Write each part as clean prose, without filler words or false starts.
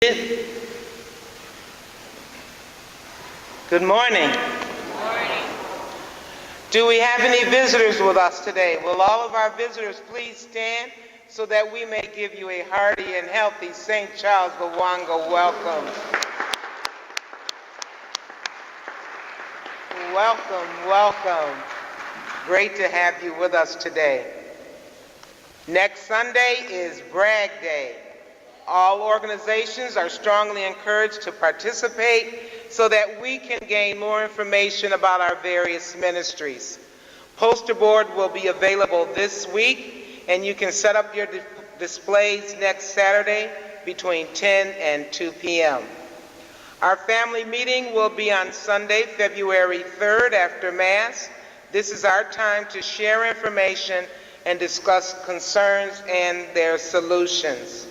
Good morning. Do we have any visitors with us today? Will all of our visitors please stand so that we may give you a hearty and healthy St. Charles Gawanga welcome. Welcome, welcome. Great to have you with us today. Next Sunday is Brag Day. All organizations are strongly encouraged to participate so that we can gain more information about our various ministries. Poster board will be available this week, and you can set up your displays next Saturday between 10 and 2 p.m. Our family meeting will be on Sunday, February 3rd after Mass. This is our time to share information and discuss concerns and their solutions.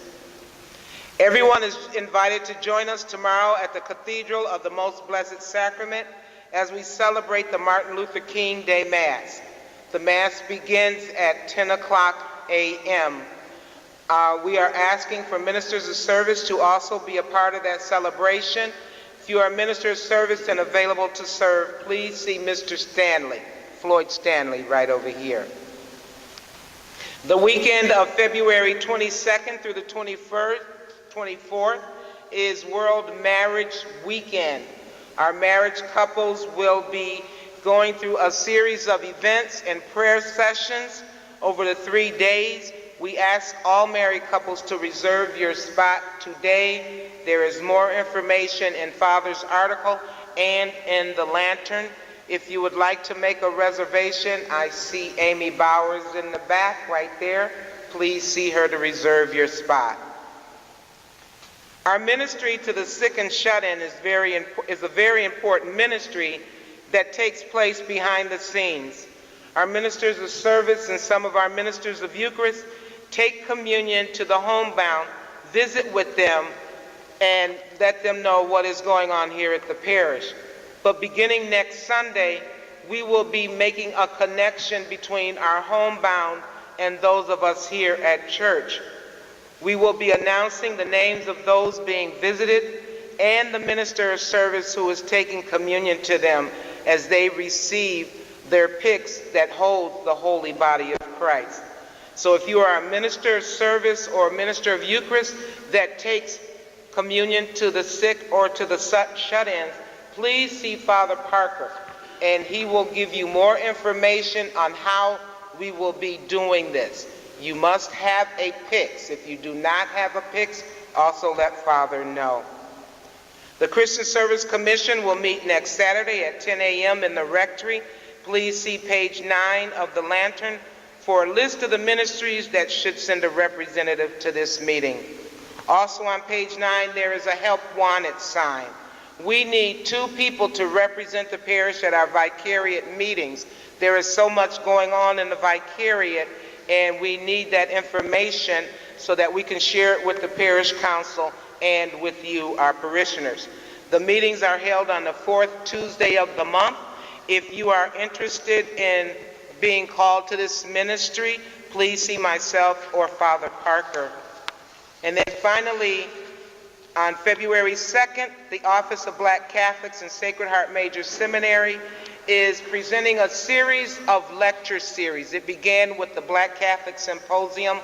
Everyone is invited to join us tomorrow at the Cathedral of the Most Blessed Sacrament as we celebrate the Martin Luther King Day Mass. The Mass begins at 10 o'clock a.m. We are asking for ministers of service to also be a part of that celebration. If you are a minister of service and available to serve, please see Mr. Stanley, Floyd Stanley, right over here. The weekend of February 22nd through the 24th is World Marriage Weekend. Our marriage couples will be going through a series of events and prayer sessions over the 3 days. We ask all married couples to reserve your spot today. There is more information in Father's article and in the lantern. If you would like to make a reservation, I see Amy Bowers in the back right there. Please see her to reserve your spot. Our ministry to the sick and shut-in is a very important ministry that takes place behind the scenes. Our ministers of service and some of our ministers of Eucharist take communion to the homebound, visit with them, and let them know what is going on here at the parish. But beginning next Sunday, we will be making a connection between our homebound and those of us here at church. We will be announcing the names of those being visited and the minister of service who is taking communion to them as they receive their pyx that hold the holy body of Christ. So if you are a minister of service or a minister of Eucharist that takes communion to the sick or to the shut-ins, please see Father Parker, and he will give you more information on how we will be doing this. You must have a pyx. If you do not have a pyx, also let Father know. The Christian Service Commission will meet next Saturday at 10 a.m. in the rectory. Please see page 9 of the lantern for a list of the ministries that should send a representative to this meeting. Also on page 9, there is a help wanted sign. We need 2 people to represent the parish at our vicariate meetings. There is so much going on in the vicariate, and we need that information so that we can share it with the parish council and with you, our parishioners. The meetings are held on the 4th Tuesday of the month. If you are interested in being called to this ministry, please see myself or Father Parker. And then finally, on February 2nd, the Office of Black Catholics and Sacred Heart Major Seminary is presenting a series of lecture series. It began with the Black Catholic Symposium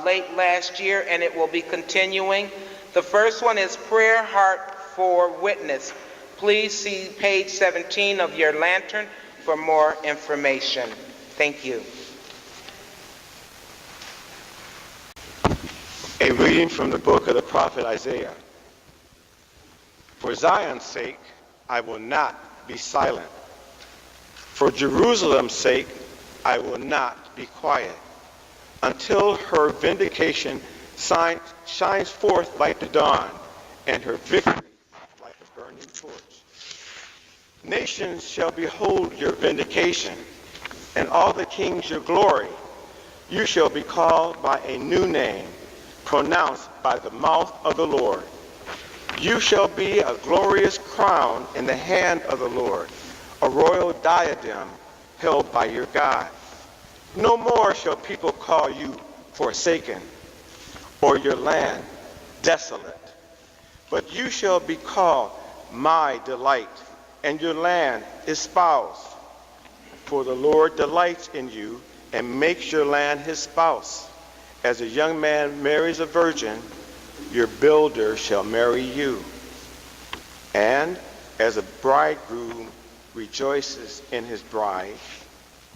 late last year, and it will be continuing. The first one is Prayer Heart for Witness. Please see page 17 of your lantern for more information. Thank you. A reading from the book of the prophet Isaiah. For Zion's sake, I will not be silent. For Jerusalem's sake, I will not be quiet, until her vindication shines forth like the dawn, and her victory like a burning torch. Nations shall behold your vindication, and all the kings your glory. You shall be called by a new name, pronounced by the mouth of the Lord. You shall be a glorious crown in the hand of the Lord, a royal diadem held by your God. No more shall people call you forsaken, or your land desolate. But you shall be called my delight, and your land espoused. For the Lord delights in you and makes your land his spouse. As a young man marries a virgin, your builder shall marry you. And as a bridegroom rejoices in his bride,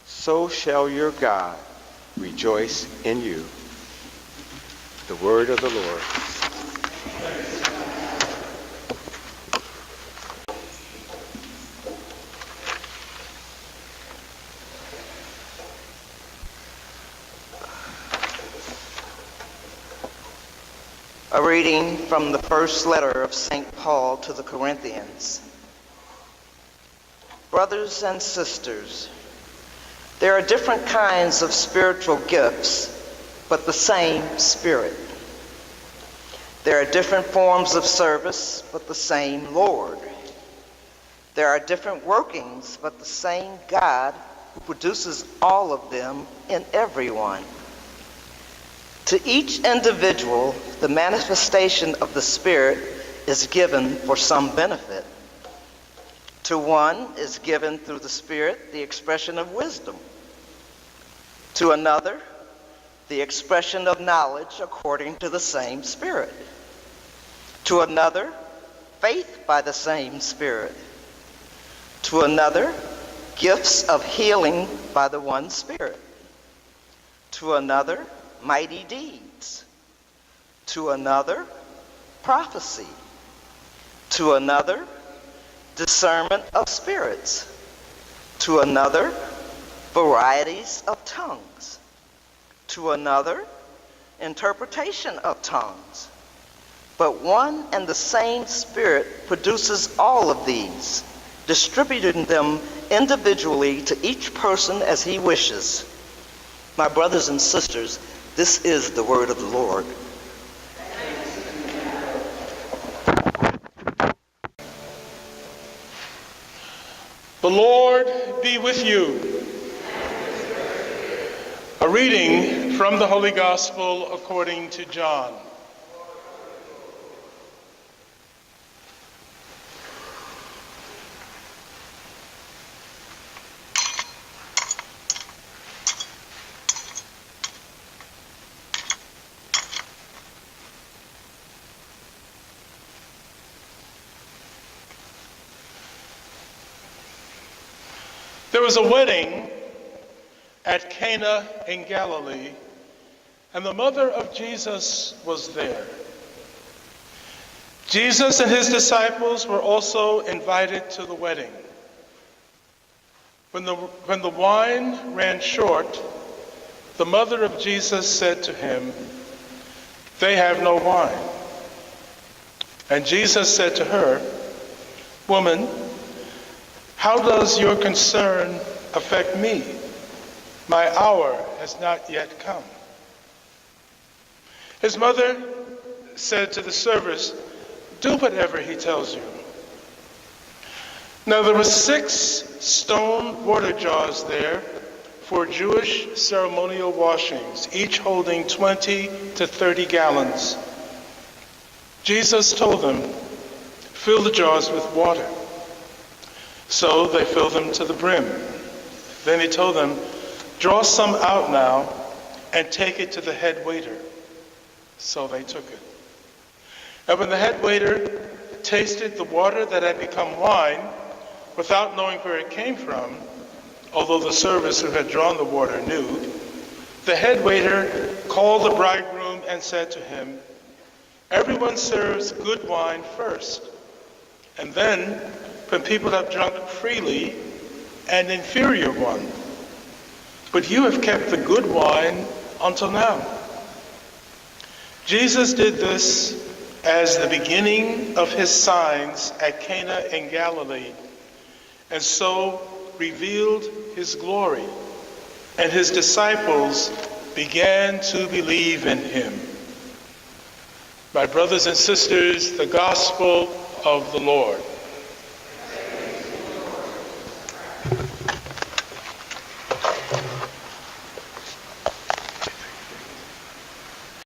so shall your God rejoice in you. The word of the Lord. A reading from the first letter of St. Paul to the Corinthians. Brothers and sisters, there are different kinds of spiritual gifts, but the same Spirit. There are different forms of service, but the same Lord. There are different workings, but the same God who produces all of them in everyone. To each individual, the manifestation of the Spirit is given for some benefit. To one is given through the Spirit the expression of wisdom. To another, the expression of knowledge according to the same Spirit. To another, faith by the same Spirit. To another, gifts of healing by the one Spirit. To another, mighty deeds. To another, prophecy. To another, discernment of spirits. To another, varieties of tongues. To another, interpretation of tongues. But one and the same Spirit produces all of these, distributing them individually to each person as he wishes. My brothers and sisters, this is the word of the Lord. The Lord be with you. A reading from the Holy Gospel according to John. There was a wedding at Cana in Galilee, and the mother of Jesus was there. Jesus and his disciples were also invited to the wedding. When the wine ran short, the mother of Jesus said to him, "They have no wine." And Jesus said to her, "Woman, how does your concern affect me? My hour has not yet come." His mother said to the servers, "Do whatever he tells you." Now there were 6 stone water jars there for Jewish ceremonial washings, each holding 20 to 30 gallons. Jesus told them, "Fill the jars with water." So they filled them to the brim. Then he told them, "Draw some out now and take it to the head waiter." So they took it. And when the head waiter tasted the water that had become wine, without knowing where it came from, although the servants who had drawn the water knew, the head waiter called the bridegroom and said to him, "Everyone serves good wine first, and then when people have drunk freely, an inferior one. But you have kept the good wine until now." Jesus did this as the beginning of his signs at Cana in Galilee, and so revealed his glory, and his disciples began to believe in him. My brothers and sisters, the gospel of the Lord.